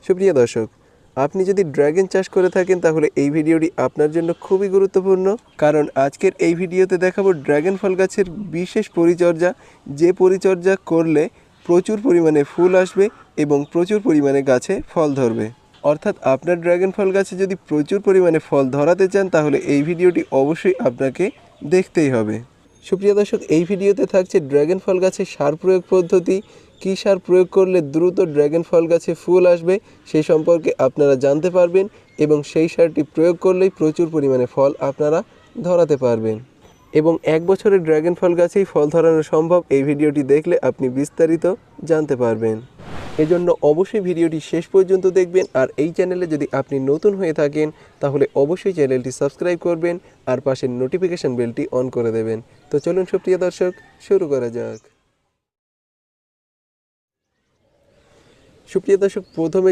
সুপ্রিয় দর্শক, আপনি যদি ড্রাগন চাষ করে থাকেন তাহলে এই ভিডিওটি আপনার জন্য খুবই গুরুত্বপূর্ণ, কারণ আজকের এই ভিডিওতে দেখাবো ড্রাগন ফল গাছের বিশেষ পরিচর্যা, যে পরিচর্যা করলে প্রচুর পরিমাণে ফুল আসবে এবং প্রচুর পরিমাণে গাছে ফল ধরবে। অর্থাৎ আপনার ড্রাগন ফল গাছে যদি প্রচুর পরিমাণে ফল ধরাতে চান তাহলে এই ভিডিওটি অবশ্যই আপনাকে দেখতেই হবে। সুপ্রিয় দর্শক, এই ভিডিওতে থাকছে ড্রাগন ফল গাছে সার প্রয়োগ পদ্ধতি, কী সার প্রয়োগ করলে দ্রুত ড্রাগন ফল গাছে ফুল আসবে সেই সম্পর্কে আপনারা জানতে পারবেন এবং সেই সারটি প্রয়োগ করলেই প্রচুর পরিমাণে ফল আপনারা ধরাতে পারবেন এবং 1 বছরের ড্রাগন ফল গাছেই ফল ধরানো সম্ভব। এই ভিডিওটি দেখলে আপনি বিস্তারিত জানতে পারবেন। এজন্য অবশ্যই ভিডিওটি শেষ পর্যন্ত দেখবেন, আর এই চ্যানেলে যদি আপনি নতুন হয়ে থাকেন তাহলে অবশ্যই চ্যানেলটি সাবস্ক্রাইব করবেন আর পাশের নোটিফিকেশন বেলটি অন করে দেবেন। তো চলুন সুপ্রিয় দর্শক, শুরু করা যাক। সুপ্রিয় দর্শক, প্রথমে